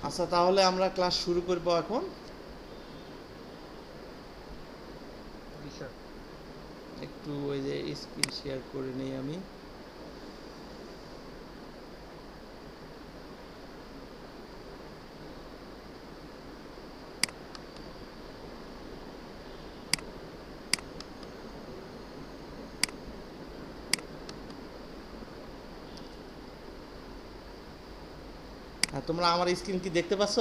আচ্ছা, তাহলে আমরা ক্লাস শুরু করব এখন। জি স্যার। একটু ওই যে স্ক্রিন শেয়ার করে নেই আমি। হ্যাঁ, তোমরা আমার স্ক্রিন কি দেখতে পাচ্ছ?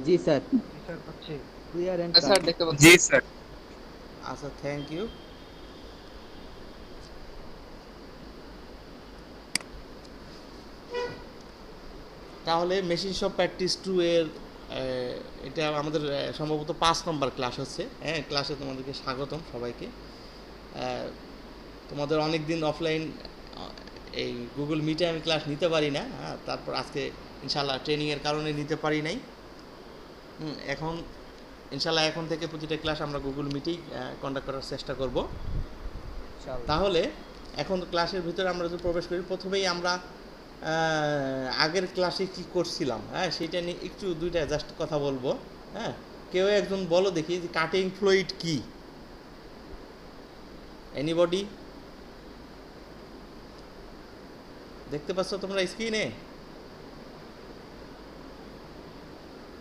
জি স্যার, জি স্যার, পাচ্ছি। ক্লিয়ার এন্ড হ্যাঁ স্যার, কাট। দেখতে পাচ্ছি। জি স্যার। আচ্ছা, থ্যাংক ইউ। তাহলে মেশিন শপ প্র্যাকটিস 2 এর এটা আমাদের সম্ভবত 5 নম্বর ক্লাস হচ্ছে। হ্যাঁ, ক্লাসে তোমাদেরকে স্বাগতম সবাইকে। তোমাদের অনেক দিন অফলাইন এই গুগল মিটে আমি ক্লাস নিতে পারি না। হ্যাঁ, তারপর আজকে ইনশাল্লাহ ট্রেনিংয়ের কারণে নিতে পারি নাই। এখন ইনশাল্লাহ এখন থেকে প্রতিটা ক্লাস আমরা গুগল মিটেই কন্ডাক্ট করার চেষ্টা করব। তাহলে এখন ক্লাসের ভিতরে আমরা যদি প্রবেশ করি, প্রথমেই আমরা আগের ক্লাসে কি করছিলাম, হ্যাঁ, সেটা নিয়ে একটু দুইটা জাস্ট কথা বলবো। হ্যাঁ, কেউ একজন বলো দেখি যে কাটিং ফ্লুইড কি? এনিবডি? দেখতে পাচ্ছ তোমরা স্ক্রিনে?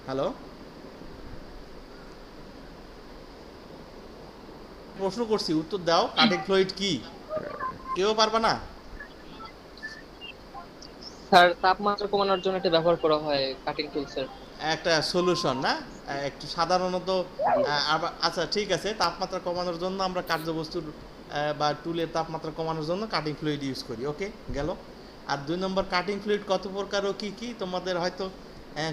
হ্যালো, প্রশ্ন করছি, উত্তর দাও। কাটিং ফ্লুইড কি? কেউ পারবা না? স্যার, তাপমাত্রা কমানোর জন্য এটা ব্যবহার করা হয় কাটিং টুলসের। একটা সলিউশন না? একটু সাধারণত জি স্যার। আচ্ছা, ঠিক আছে, তাপমাত্রা কমানোর জন্য আমরা কার্যবস্তুর বা টুলের তাপমাত্রা কমানোর জন্য কাটিং ফ্লুইড ইউজ করি। ওকে, গেল। আর 2 নম্বর, কাটিং ফ্লুইড কত প্রকার ও কী কী তোমাদের হয়তো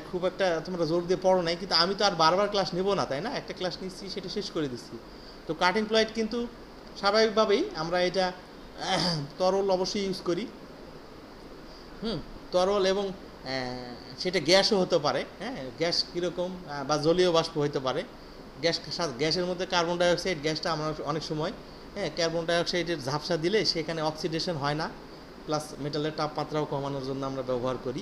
খুব একটা তোমরা জোর দিয়ে পড়ো নাই, কিন্তু আমি তো আর বারবার ক্লাস নেবো না, তাই না? একটা ক্লাস নিচ্ছি, সেটা শেষ করে দিচ্ছি। তো কাটিং ফ্লুইড কিন্তু স্বাভাবিকভাবেই আমরা এটা তরল অবশ্যই ইউজ করি। তরল এবং সেটা গ্যাসও হতে পারে। হ্যাঁ, গ্যাস কীরকম, বা জলীয় বাষ্প হতে পারে। গ্যাসের মধ্যে কার্বন ডাইঅক্সাইড গ্যাসটা আমরা অনেক সময়, হ্যাঁ, কার্বন ডাইঅক্সাইডের ঝাপসা দিলে সেখানে অক্সিডেশন হয় না, প্লাস মেটালের তাপমাত্রাও কমানোর জন্য আমরা ব্যবহার করি।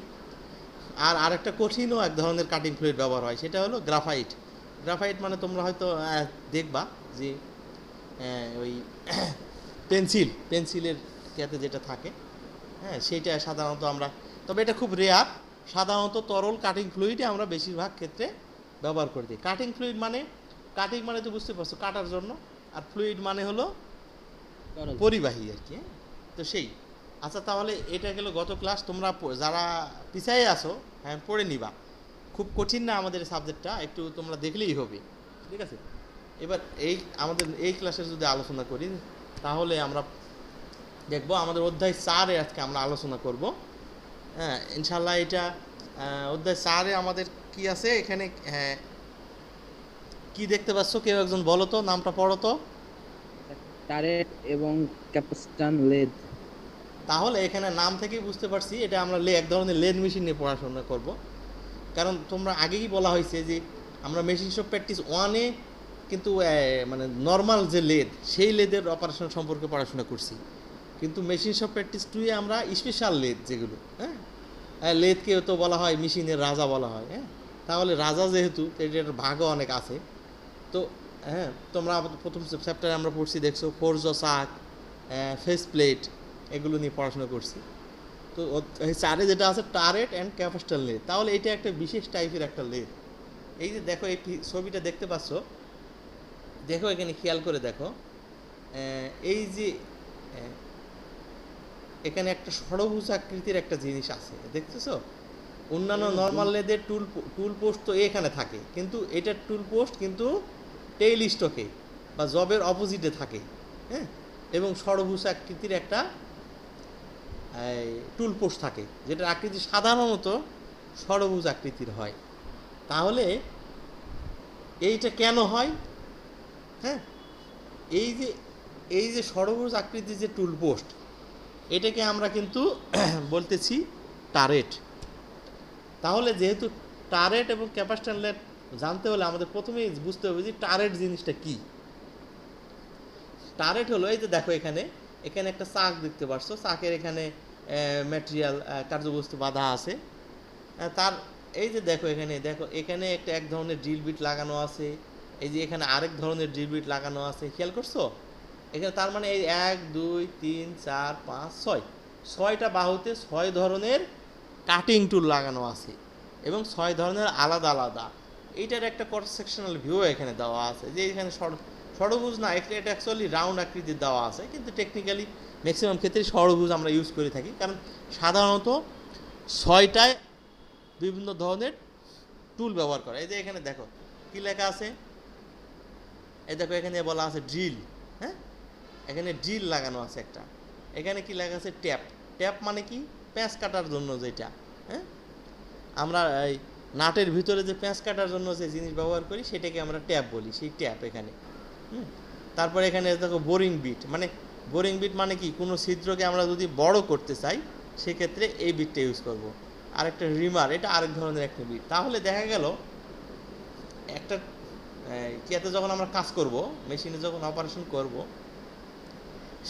আর আরেকটা কঠিনও এক ধরনের কাটিং ফ্লুইড ব্যবহার হয়, সেটা হলো গ্রাফাইট। গ্রাফাইট মানে তোমরা হয়তো দেখবা যে ওই পেন্সিলের ক্ষেত্রে যেটা থাকে, হ্যাঁ, সেইটা সাধারণত আমরা, তবে এটা খুব রেয়ার। সাধারণত তরল কাটিং ফ্লুইডে আমরা বেশিরভাগ ক্ষেত্রে ব্যবহার করে দিই। কাটিং ফ্লুইড মানে, কাটিং মানে তো বুঝতে পারছো, কাটার জন্য। আর ফ্লুইড মানে হলো পরিবাহী আর কি। তো সেই, আচ্ছা, তাহলে এটা গেল গত ক্লাস। তোমরা যারা পিছায়ে আসো, হ্যাঁ, পড়ে নিবা। খুব কঠিন না আমাদের সাবজেক্টটা, একটু তোমরা দেখলেই হবে। ঠিক আছে, এবার আমাদের এই ক্লাসে যদি আলোচনা করি, তাহলে আমরা দেখবো আমাদের অধ্যায় 4-এ আজকে আমরা আলোচনা করব। হ্যাঁ, ইনশাল্লাহ এটা অধ্যায় 4-এ আমাদের কি আছে এখানে, হ্যাঁ, কি দেখতে পাচ্ছ? কেউ একজন বলো তো, নামটা পড়ো তো। টারেট এবং ক্যাপস্টান লেদ। তাহলে এখানে নাম থেকেই বুঝতে পারছি এটা আমরা এক ধরনের লেদ মেশিন নিয়ে পড়াশোনা করব। কারণ তোমরা আগেই বলা হয়েছে যে আমরা মেশিন শপ প্র্যাকটিস 1-এ কিন্তু মানে নর্মাল যে লেদ, সেই লেদের অপারেশন সম্পর্কে পড়াশোনা করছি। কিন্তু মেশিন শপ প্র্যাকটিস 2-এ আমরা স্পেশাল লেদ, যেগুলো, হ্যাঁ, লেদকেও তো বলা হয় মেশিনের রাজা বলা হয়। হ্যাঁ, তাহলে রাজা যেহেতু, এটার ভাগও অনেক আছে। তো হ্যাঁ, তোমরা প্রথম চ্যাপ্টারে আমরা পড়ছি, দেখছো, ফোর্জ চাক, ফেস প্লেট, এগুলো নিয়ে পড়াশোনা করছি। তো এই 4-এ যেটা আছে টারেট অ্যান্ড ক্যাপাস্টান লেদ, তাহলে এটা একটা বিশেষ টাইপের একটা লেদ। এই যে দেখো, এই ছবিটা দেখতে পাচ্ছ, দেখো এখানে খেয়াল করে দেখো, এই যে এখানে একটা ষড়ভুজ আকৃতির একটা জিনিস আছে, দেখতেছো? অন্যান্য নর্মাল লেদের টুল পোস্ট তো এখানে থাকে, কিন্তু এটার টুল পোস্ট কিন্তু টেইল স্টকে বা জবের অপোজিটে থাকে। হ্যাঁ, এবং ষড়ভুজ আকৃতির একটা টুল পোস্ট থাকে, যেটার আকৃতি সাধারণত ষড়ভুজ আকৃতির হয়। তাহলে এইটা কেন হয়? হ্যাঁ, এই যে এই যে ষড়ভুজ আকৃতির যে টুল পোস্ট, এটাকে আমরা কিন্তু বলতেছি টারেট। তাহলে যেহেতু টারেট এবং ক্যাপাস্টান লেদ জানতে হলে আমাদের প্রথমেই বুঝতে হবে যে টারেট জিনিসটা কি। টারেট হলো, এই যে দেখো এখানে এখানে একটা চাক দেখতে পাচ্ছ, চাকের এখানে ম্যাটেরিয়াল, কার্যবস্তু বাঁধা আছে। তার এই যে দেখো এখানে একটা এক ধরনের ড্রিল বিট লাগানো আছে, এই যে এখানে আরেক ধরনের ড্রিল বিট লাগানো আছে, খেয়াল করছো? এখানে তার মানে এই 1 2 3 4 5 6 ছয়টা বাহুতে 6 ধরনের কাটিং টুল লাগানো আছে এবং 6 ধরনের আলাদা আলাদা। এইটার একটা ক্রস সেকশনাল ভিউ এখানে দেওয়া আছে, যে এখানে ষড়ভুজ না, এটা অ্যাকচুয়ালি রাউন্ড আকৃতির দেওয়া আছে, কিন্তু টেকনিক্যালি ম্যাক্সিমাম ক্ষেত্রে ষড়ভুজ আমরা ইউজ করে থাকি, কারণ সাধারণত 6টায় বিভিন্ন ধরনের টুল ব্যবহার করে। এই যে এখানে দেখো কি লেখা আছে, এই দেখো এখানে বলা আছে ড্রিল, হ্যাঁ, এখানে ড্রিল লাগানো আছে একটা। এখানে কি লেখা আছে ট্যাপ। ট্যাপ মানে কি? প্যাঁচ কাটার জন্য যেটা, হ্যাঁ, আমরা এই নাটের ভিতরে যে প্যাঁচ কাটার জন্য যে জিনিস ব্যবহার করি সেটাকে আমরা ট্যাপ বলি, সেই ট্যাপ এখানে। তারপরে এখানে দেখো বোরিং বিট, মানে বোরিং বিট মানে কি? কোনো ছিদ্রকে আমরা যদি বড় করতে চাই সেক্ষেত্রে এই বিটটা ইউজ করব। আরেকটা রিমার, এটা আরেক ধরনের একটা বিট। তাহলে দেখা গেল একটা কিয়াতে যখন আমরা কাজ করব, মেশিনে যখন অপারেশন করব,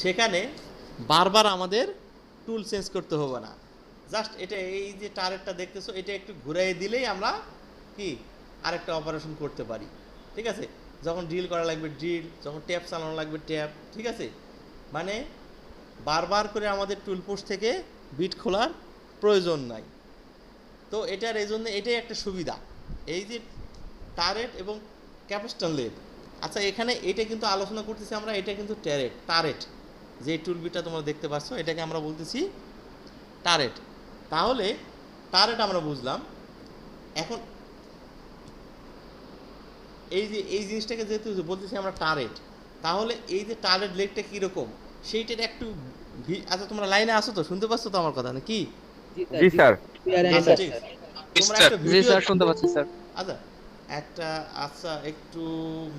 সেখানে বারবার আমাদের টুল চেঞ্জ করতে হবে না। জাস্ট এটা এই যে টারেটটা দেখতেছো, এটা একটু ঘুরাই দিলেই আমরা কি আরেকটা অপারেশন করতে পারি, ঠিক আছে? যখন ড্রিল করা লাগবে ড্রিল, যখন ট্যাপ চালানো লাগবে ট্যাপ, ঠিক আছে? মানে বারবার করে আমাদের টুল পোস্ট থেকে বিট খোলার প্রয়োজন নাই। তো এটার এই জন্য এটাই একটা সুবিধা, এই যে টারেট এবং ক্যাপাসিটন লেদ। আচ্ছা, এখানে এটা কিন্তু আলোচনা করতেছি আমরা, এটা কিন্তু টারেট যে টুল বিটটা তোমরা দেখতে পাচ্ছ, এটাকে আমরা বলতেছি টারেট। তাহলে টারেট আমরা বুঝলাম। এখন এই যে এই জিনিসটাকে যেহেতু বলতেছি আমরা টারেট, তাহলে এই যে টারেট লেগটা কীরকম সেইটার একটু আচ্ছা, তোমরা লাইনে আসো তো, শুনতে পাচ্ছ তো আমার কথা নাকি? জি স্যার। আচ্ছা, ঠিক আছে। তোমরা একটা জি ভিডিও, স্যার, শুনতে পাচ্ছি স্যার। আচ্ছা একটু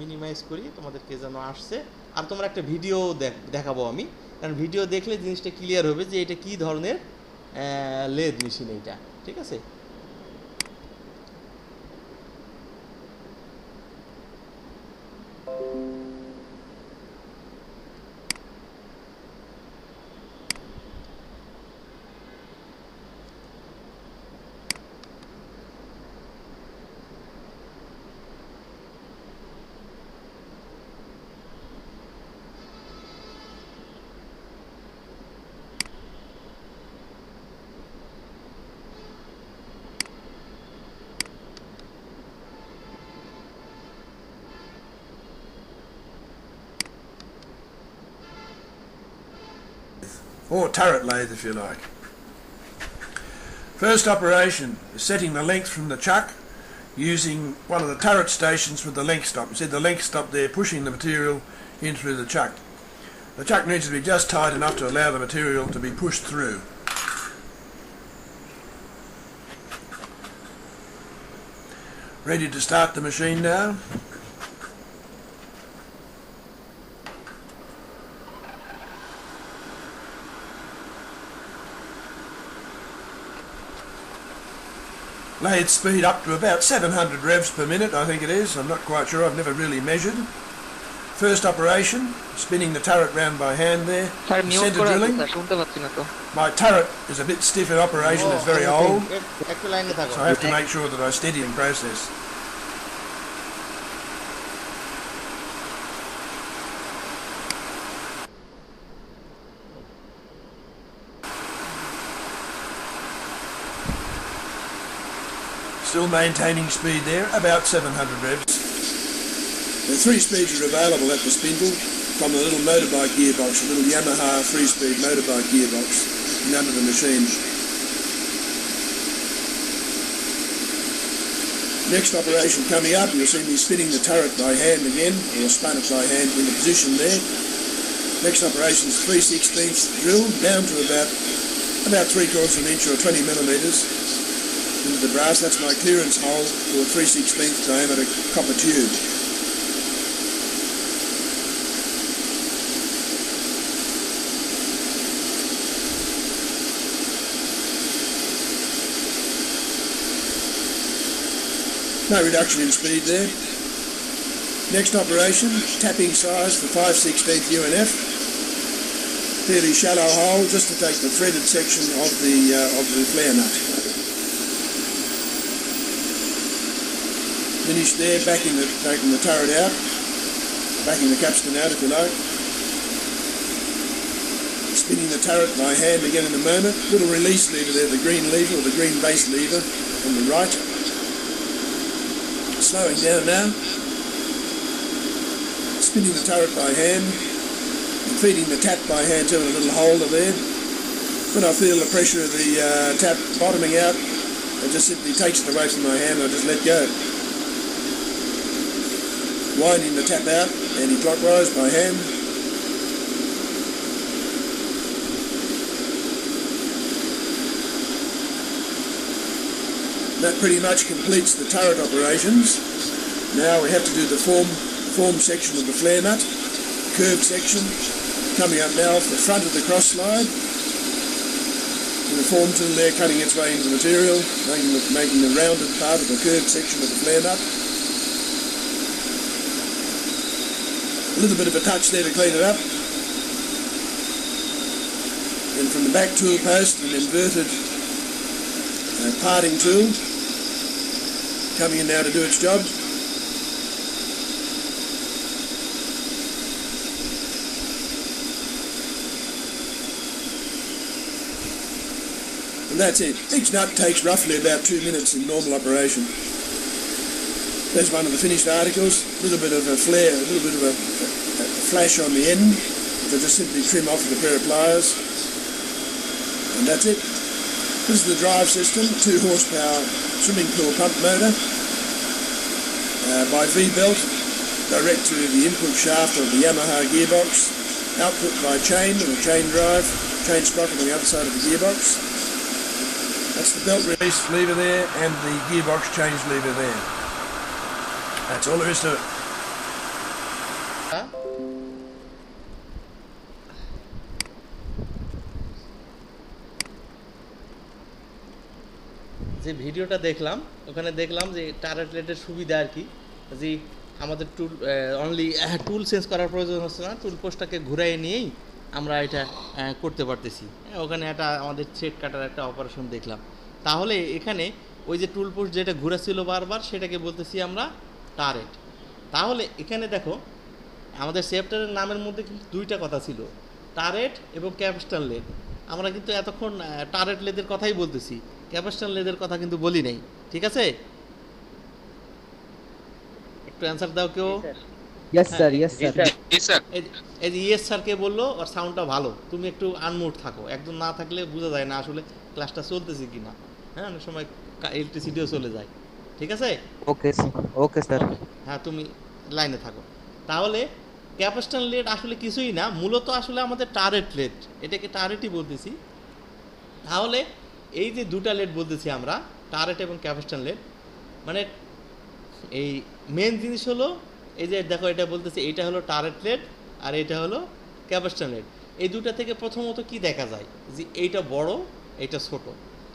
মিনিমাইজ করি, তোমাদেরকে যেন আসছে। আর তোমরা একটা ভিডিও দেখাবো আমি, কারণ ভিডিও দেখলে জিনিসটা ক্লিয়ার হবে যে এটা কী ধরনের লেদ মেশিন এইটা, ঠিক আছে? Or turret lathe if you like. First operation is setting the length from the chuck using one of the turret stations with the length stop. You see the length stop there pushing the material in through the chuck. The chuck needs to be just tight enough to allow the material to be pushed through. Ready to start the machine now. Lathe speed up to about 700 revs per minute, I think it is. I'm not quite sure, I've never really measured. First operation, spinning the turret round by hand there. Sir mute Centre করে আছে drilling. Sir, শুনতে পাচ্ছি না তো। My turret is a bit stiff in operation, it's very old, একটু লাইনে থাকো। so I have to make sure that I steady in process. Still maintaining speed there, about 700 revs. The 3 speeds are available at the spindle from the little motorbike gearbox, a little Yamaha 3-speed motorbike gearbox in under the machine. Next operation coming up, you'll see me spinning the turret by hand again, or spun it by hand in the position there. Next operation is 3/16 drill down to about 3/4 of an inch or 20 millimetres into the brass. That's my clearance hole for a 3/16 diameter copper tube. No reduction in speed there. Next operation, tapping size for 5/16 UNF. Fairly shallow hole just to take the threaded section of the flare nut. Finished there, backing the turret out, backing the capstan out if you like. Spinning the turret by hand again in a moment. Little release lever there, the green lever or the green base lever on the right. Slowing down now. Spinning the turret by hand. And feeding the tap by hand to a little holder there. When I feel the pressure of the tap bottoming out, it just simply takes it away from my hand and I just let go. Winding the tap out anti-clockwise by hand. That pretty much completes the turret operations. Now we have to do the form section of the flare nut, curved section, coming up now off the front of the cross slide. And the form tool there cutting its way into the material, making the rounded part of the curved section of the flare nut. A little bit of a touch there to clean it up. And from the back tool post, an inverted parting tool coming in now to do its job. And that's it. Each nut takes roughly about 2 minutes in normal operation. There's one of the finished articles. A little bit of a flare, a little bit of a flash on the end, which I just simply trim off with a pair of pliers. And that's it. This is the drive system, 2 horsepower swimming pool pump motor by V-belt, direct to the input shaft of the Yamaha gearbox, output by chain with a chain drive, chain sprocket on the other side of the gearbox. That's the belt release lever there and the gearbox change lever there. That's all there is to it. যে ভিডিওটা দেখলাম ওখানে দেখলাম যে turret লেটের সুবিধা আর কি, যে আমাদের টুল অনলি টুল চেঞ্জ করার প্রয়োজন হচ্ছে না, টুল পোস্টটাকে ঘুরাই নিয়েই আমরা এটা করতে পারতেছি। ওখানে একটা আমাদের থ্রেড কাটার একটা অপারেশন দেখলাম। তাহলে এখানে ওই যে টুল পোস্ট যেটা ঘুরাচ্ছিল বারবার সেটাকে বলতেছি আমরা টারেট। তাহলে এখানে দেখো আমাদের চ্যাপ্টারের নামের মধ্যে কিন্তু 2টা কথা ছিল, টারেট এবং ক্যাপস্টান লেদ। আমরা কিন্তু এতক্ষণ টারেট লেদের কথাই বলতেছি, ক্যাপস্টান লেদের কথা কিন্তু বলি নাই। ঠিক আছে, একটু অ্যান্সার দাও কেউ। Yes sir, yes sir. এই যে ইয়েস স্যারকে বললো, আর সাউন্ডটা ভালো, তুমি একটু আনমুড থাকো, একদম না থাকলে বোঝা যায় না আসলে ক্লাসটা চলতেছে কি না। হ্যাঁ, অনেক সময় ইলেকট্রিসিটিও চলে যায়। ঠিক আছে, ওকে ওকে স্যার। হ্যাঁ, তুমি লাইনে থাকো। তাহলে ক্যাপস্টান লেড আসলে কিছুই না, মূলত আসলে আমাদের টারেট লেড, এটাকে টারেটই বলতেছি। তাহলে এই যে 2টা লেড বলতেছি আমরা, টারেট এবং ক্যাপস্টান লেড, মানে এই মেন জিনিস হলো এই যে দেখো এটা বলতেছি, এইটা হলো টারেট লেড আর এটা হলো ক্যাপস্টান লেড। এই 2টা থেকে প্রথমত কি দেখা যায় যে এইটা বড়, এইটা ছোট।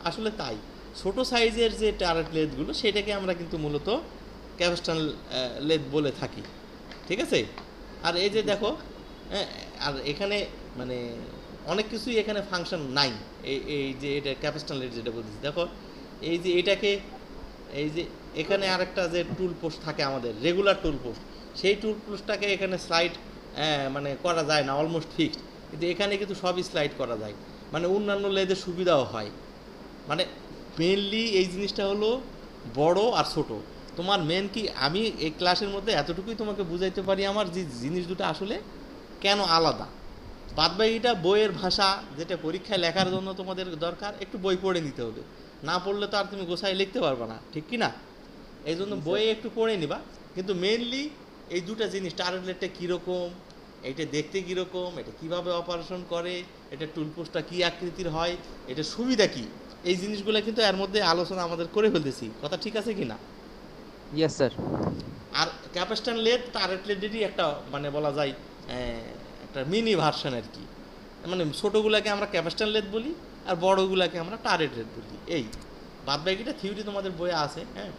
আসলে তাই, ছোট সাইজের যে টারেট লেদগুলো সেটাকে আমরা কিন্তু মূলত ক্যাপস্টান লেদ বলে থাকি। ঠিক আছে, আর এই যে দেখো, আর এখানে মানে অনেক কিছুই এখানে ফাংশন নাই। এই যে এটা ক্যাপস্টান লেড যেটা বলতেছি, দেখো এই যে এটাকে, এই যে এখানে আরেকটা যে টুল পোস্ট থাকে আমাদের রেগুলার টুল পোস্ট, সেই টুল পোস্টটাকে এখানে স্লাইড মানে করা যায় না, অলমোস্ট ফিক্সড। কিন্তু এখানে কিন্তু সবই স্লাইড করা যায়, মানে অন্যান্য লেদের সুবিধাও হয়। মানে মেনলি এই জিনিসটা হলো বড় আর ছোট। তোমার মেন কি, আমি এই ক্লাসের মধ্যে এতটুকুই তোমাকে বুঝাইতে পারি আমার যে জিনিস দুটো আসলে কেন আলাদা। বাদবাকিটা বইয়ের ভাষা, যেটা পরীক্ষায় লেখার জন্য তোমাদের দরকার, একটু বই পড়ে নিতে হবে, না পড়লে তো আর তুমি গোছায় লিখতে পারবে না, ঠিক কি না? এই জন্য বইয়ে একটু পড়ে নিবা। কিন্তু মেনলি এই 2টা জিনিস, টারেট লেডটা কীরকম, এটা দেখতে কীরকম, এটা কীভাবে অপারেশন করে, এটা টুলপোস্টটা কী আকৃতির হয়, এটা সুবিধা কী, এই জিনিসগুলো কিন্তু এর মধ্যে আলোচনা আমাদের করে ফেলতেছি। কথা ঠিক আছে কি না? Yes sir. আর ক্যাপস্টান লেদ টারেট লেডেরই একটা মানে বলা যায় একটা মিনি ভার্সন আর কি। মানে ছোটোগুলোকে আমরা ক্যাপস্টান লেদ বলি আর বড়োগুলোকে আমরা টারেট লেদ বলি। এই বাদবাকিটা থিওরি তোমাদের বইয়ে আছে। হ্যাঁ,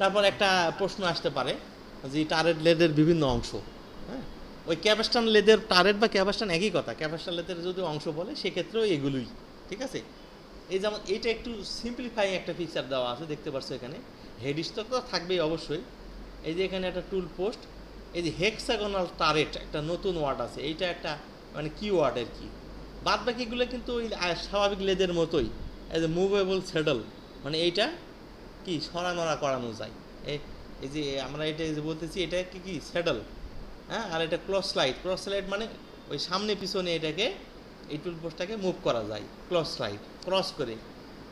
তারপর একটা প্রশ্ন আসতে পারে যে টারেট লেদের বিভিন্ন অংশ। হ্যাঁ, ওই ক্যাপস্টান লেদের টারেট বা ক্যাপস্টান একই কথা, ক্যাপস্টান লেদের যদি অংশ বলে সেক্ষেত্রেও এগুলোই। ঠিক আছে, এই যেমন এটা একটু সিম্পলিফাইং একটা পিকচার দেওয়া আছে, দেখতে পাচ্ছ এখানে। হেড স্টক তো থাকবেই অবশ্যই। এই যে এখানে একটা টুল পোস্ট, এই যে হেক্সাগোনাল টারেট একটা নতুন ওয়ার্ড আছে, এইটা একটা মানে কি ওয়ার্ড আর কি। বাদ বাকিগুলো কিন্তু ওই স্বাভাবিক লেদের মতোই। এই যে মুভেবল স্যাডল, মানে এইটা কি সরানোড়া করানো যায়। এই যে আমরা এটা যে বলতেছি এটা কি স্যাডল, হ্যাঁ। আর এটা ক্রস স্লাইড মানে ওই সামনে পিছনে এটাকে এই টুল পোস্টটাকে মুভ করা যায় ক্রস করে।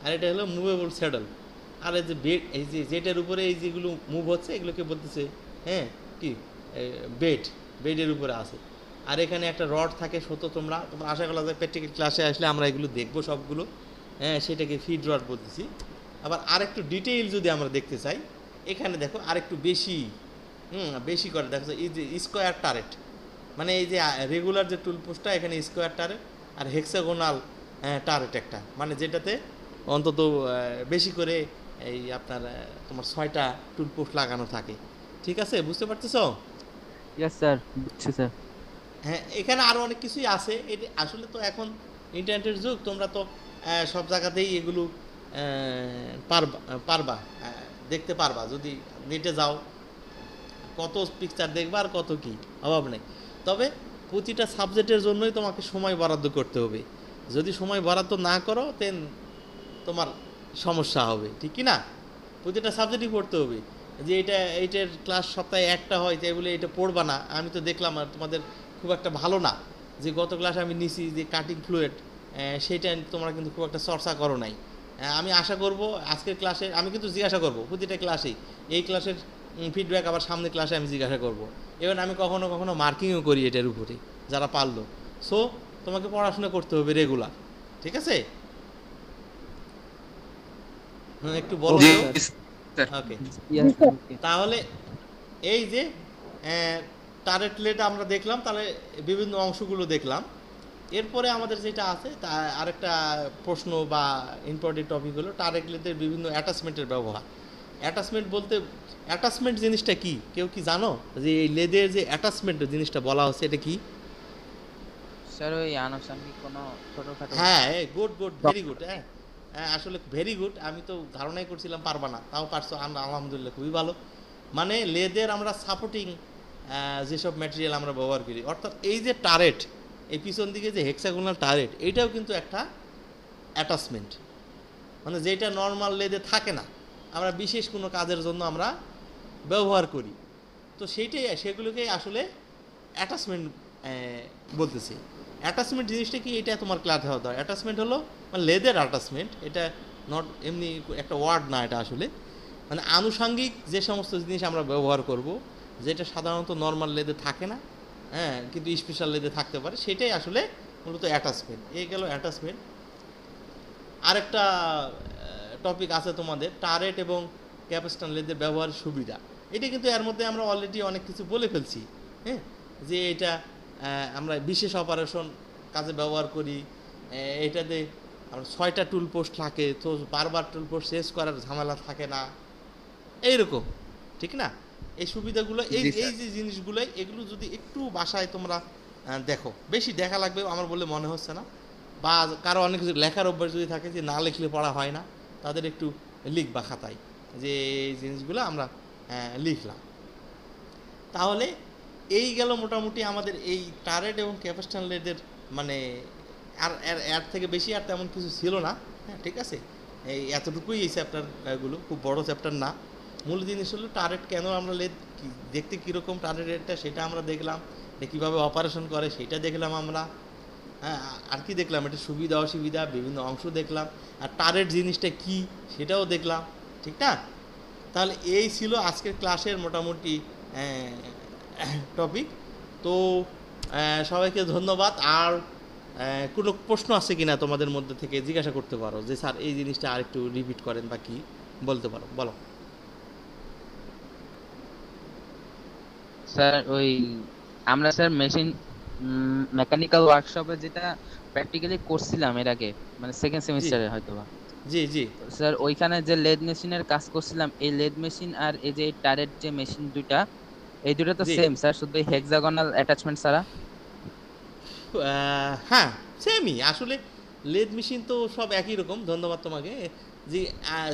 আর এটা হলো মুভেবল স্যাডল। আর এই যে এই যে যেটার উপরে এই যেগুলো মুভ হচ্ছে এগুলোকে বলতেছে হ্যাঁ কি বেডের উপরে আছে। আর এখানে একটা রড থাকে তোমরা আশা করা যায় প্র্যাকটিক্যাল ক্লাসে আসলে আমরা এগুলো দেখবো সবগুলো, হ্যাঁ। সেটাকে ফিড রড বলতেছি। আবার আরেকটু ডিটেইল যদি আমরা দেখতে চাই, এখানে দেখো আরেকটু বেশি করে দেখো এই যে স্কোয়ার টারেট, মানে এই যে রেগুলার যে টুল পোস্টটা এখানে স্কোয়ার টারেট, আর হেক্সাগোনাল টারেট একটা, মানে যেটাতে অন্তত বেশি করে এই আপনার তোমার 6টা টুল পোস্ট লাগানো থাকে। ঠিক আছে, বুঝতে পারতেছো? ইয়েস স্যার, বুঝছি স্যার। হ্যাঁ, এখানে আরও অনেক কিছুই আছে। এটা আসলে তো এখন ইন্টারনেটের যুগ, তোমরা তো সব জায়গাতেই এগুলো পারবা দেখতে পারবা। যদি নেটে যাও কত পিকচার দেখবা আর কত কি, অভাব নেই। তবে প্রতিটা সাবজেক্টের জন্যই তোমাকে সময় বরাদ্দ করতে হবে। যদি সময় বরাদ্দ না করো দেন তোমার সমস্যা হবে, ঠিক কি না? প্রতিটা সাবজেক্টই পড়তে হবে। যে এইটার ক্লাস সপ্তাহে একটা হয় তাই বলে এটা পড়বা না। আমি তো দেখলাম আর তোমাদের খুব একটা ভালো না। যে গত ক্লাসে আমি নিছি যে কাটিং ফ্লুয়েড, সেইটা তোমরা কিন্তু খুব একটা চর্চা করো নাই। আমি আশা করব আজকের ক্লাসে আমি কিন্তু জিজ্ঞাসা করব প্রতিটা ক্লাসেই, এই ক্লাসের ফিডব্যাক আবার সামনের ক্লাসে আমি জিজ্ঞাসা করব। এবং আমি কখনো কখনো মার্কিংও করি এটার উপরে যারা পারলো। সো তোমাকে পড়াশোনা করতে হবে রেগুলার, ঠিক আছে? একটু বলো। ওকে, তাহলে এই যে টারেট লেট আমরা দেখলাম, তাহলে বিভিন্ন অংশগুলো দেখলাম। এরপরে আমাদের যেটা আছে তা আরেকটা প্রশ্ন বা ইম্পর্টেন্ট টপিক হলো টারেট লেটের বিভিন্ন অ্যাটাচমেন্টের ব্যবহার। অ্যাটাচমেন্ট জিনিসটা কি কেউ কি জানো? যে এই লেদের যে অ্যাটাচমেন্ট জিনিসটা বলা হচ্ছে এটা কি? স্যার ওই আনুষঙ্গিক কোনো ছোটখাটো। হ্যাঁ, গুড, ভেরি গুড। হ্যাঁ, আসলে ভেরি গুড। আমি তো ধারণাই করছিলাম পারবা না, তাও পারছো, আলহামদুলিল্লাহ, খুবই ভালো। মানে লেদের আমরা সাপোর্টিং যেসব ম্যাটেরিয়াল আমরা ব্যবহার করি, অর্থাৎ এই যে টারেট, এই পিছন দিকে যে হেক্সাগোনাল টারেট, এইটাও কিন্তু একটা অ্যাটাচমেন্ট, মানে যেটা নর্মাল লেদে থাকে না, আমরা বিশেষ কোনো কাজের জন্য আমরা ব্যবহার করি। তো সেগুলোকেই আসলে অ্যাটাচমেন্ট বলতেছি। অ্যাটাচমেন্ট জিনিসটা কি এটা তোমার ক্লাস হওয়া দরকার। অ্যাটাচমেন্ট হলো মানে লেদের অ্যাটাচমেন্ট, এটা নট এমনি একটা ওয়ার্ড না, এটা আসলে মানে আনুষঙ্গিক যে সমস্ত জিনিস আমরা ব্যবহার করব, যেটা সাধারণত নর্মাল লেদে থাকে না, হ্যাঁ, কিন্তু স্পেশাল লেদে থাকতে পারে, সেটাই আসলে মূলত অ্যাটাচমেন্ট। এই গেল অ্যাটাচমেন্ট। আরেকটা টপিক আছে তোমাদের টারেট এবং ক্যাপস্টান লেদের ব্যবহারের সুবিধা। এটা কিন্তু এর মধ্যে আমরা অলরেডি অনেক কিছু বলে ফেলছি, হ্যাঁ। যে এটা আমরা বিশেষ অপারেশন কাজে ব্যবহার করি। এটাতে আমরা 6টা টুল পোস্ট থাকে, তো বারবার টুল পোস্ট শেষ করার ঝামেলা থাকে না, এইরকম, ঠিক না? এই সুবিধাগুলো, এই যে জিনিসগুলো, এগুলো যদি একটু বাসায় তোমরা দেখো, বেশি দেখা লাগবে আমার বলে মনে হচ্ছে না। বা কারো অনেক কিছু লেখার অভ্যাস যদি থাকে যে না লিখলে পড়া হয় না, তাদের একটু লিখবা খাতায় যে এই জিনিসগুলো আমরা লিখলাম। তাহলে এই গেল মোটামুটি আমাদের এই টারেট এবং ক্যাপস্টান লেদের, মানে আর এর থেকে বেশি আর তেমন কিছু ছিল না, হ্যাঁ, ঠিক আছে। এই এতটুকুই এই চ্যাপ্টারগুলো, খুব বড় চ্যাপ্টার না। মূল জিনিস হলো টারেট কেন আমরা লেদ দেখতে কীরকম টারেটটা সেটা আমরা দেখলাম, কীভাবে অপারেশন করে সেটা দেখলাম আমরা, হ্যাঁ। আর কি দেখলাম, এটা সুবিধা অসুবিধা বিভিন্ন অংশ দেখলাম, আর টারেট জিনিসটা কি সেটাও দেখলাম, ঠিক না? তাহলে এই ছিল আজকের ক্লাসের মোটামুটি টপিক। তো সবাইকে ধন্যবাদ। আর কোনো প্রশ্ন আছে কি না তোমাদের মধ্যে থেকে জিজ্ঞাসা করতে পারো যে স্যার এই জিনিসটা আরেকটু রিপিট করেন বা কি বলতে পারো, বলো। স্যার ওই আমরা স্যার মেকানিক্যাল ওয়ার্কশপে যেটা প্র্যাকটিক্যালি করছিলাম এর আগে, মানে সেকেন্ড সেমিস্টারে হয়তোবা। জি স্যার ওইখানে যে লেদ মেশিনের কাজ করছিলাম, এই লেদ মেশিন আর এই যে টারেট যে মেশিন দুইটা, এই দুটো তো সেম স্যার, শুধু হেক্সাগোনাল অ্যাটাচমেন্ট ছাড়া। হ্যাঁ, সেমই আসলে। লেদ মেশিন তো সব একই রকম, ধন্যবাদ তোমাকে। যে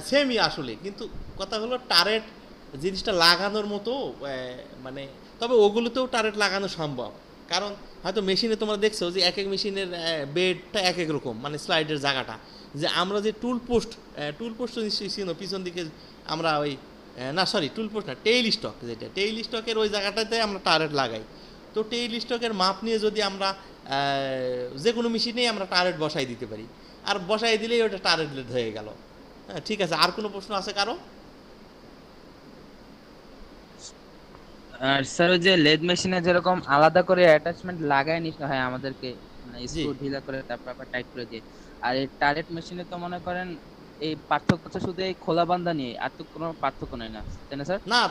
সেমই আসলে, কিন্তু কথা হলো টারেট জিনিসটা লাগানোর মতো মানে, তবে ওগুলোতেও টারেট লাগানো সম্ভব। কারণ হয়তো মেশিনে তোমরা দেখছো যে এক এক মেশিনের বেডটা এক এক রকম, মানে স্লাইডের জায়গাটা, যে আমরা যে টুল পোস্ট তো নিশ্চয়ই ছিল পিছন দিকে আমরা ওই না সরি টুল পোস্ট না, টেইল স্টক, যেটা টেইল স্টকের ওই জায়গাটাতে আমরা টারেট লাগাই। তো টেইল স্টকের মাপ নিয়ে যদি আমরা যে কোনো মেশিনেই আমরা টারেট বসাই দিতে পারি, আর বসাই দিলেই ওটা টারেট লেদ হয়ে গেল। হ্যাঁ, ঠিক আছে। আর কোনো প্রশ্ন আছে কারো? আর স্যার ওই যে লেদ মেশিনে যেরকম আলাদা করে অ্যাটাচমেন্ট লাগায় নিতে হয় আমাদেরকে, মানে জি। স্ক্রু ঢিলা করে তারপর আবার টাইট করে দিয়ে, আর এই টারেট মেশিনে তো মনে করেন এই পার্থক্য হচ্ছে শুধু এই খোলা বান্ধা নিয়ে, আর তো কোনো পার্থক্য নেই না, তাই না স্যার? না,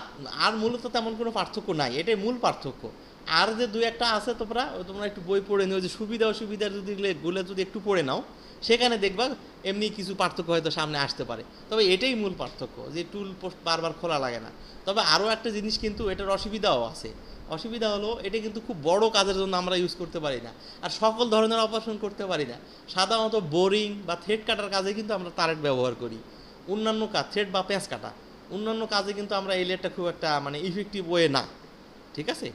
আর মূলত তেমন কোনো পার্থক্য নাই, এটাই মূল পার্থক্য। আর যে দুই একটা আছে তোমরা একটু বই পড়ে নিও, যে সুবিধা অসুবিধার যদি গুলো যদি একটু পড়ে নাও, সেখানে দেখবা এমনি কিছু পার্থক্য হয়তো সামনে আসতে পারে। তবে এটাই মূল পার্থক্য, যে টুল পোস্ট বারবার খোলা লাগে না। তবে আরও একটা জিনিস কিন্তু এটার অসুবিধাও আছে। অসুবিধা হলো এটা কিন্তু খুব বড় কাজের জন্য আমরা ইউজ করতে পারি না, আর সকল ধরনের অপারেশন করতে পারি না। সাধারণত বোরিং বা থ্রেড কাটার কাজে কিন্তু আমরা টারেট ব্যবহার করি। অন্যান্য কাজ, থ্রেড বা পেঁচ কাটা, অন্যান্য কাজে কিন্তু আমরা এই লেটটা খুব একটা মানে ইফেক্টিভ ওয়ে না। ঠিক আছে?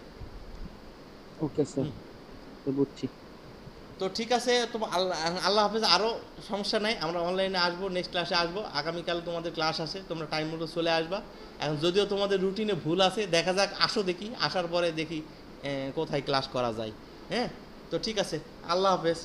ওকে স্যার, তো বুঝছি। তো ঠিক আছে, তো আল্লাহ আল্লাহ হাফেজ। আরও সমস্যা নাই, আমরা অনলাইনে আসবো, নেক্সট ক্লাসে আসবো। আগামীকাল তোমাদের ক্লাস আছে, তোমরা টাইম মতো চলে আসবা। এখন যদিও তোমাদের রুটিনে ভুল আছে, দেখা যাক, আসো দেখি, আসার পরে দেখি কোথায় ক্লাস করা যায়। হ্যাঁ, তো ঠিক আছে, আল্লাহ হাফেজ।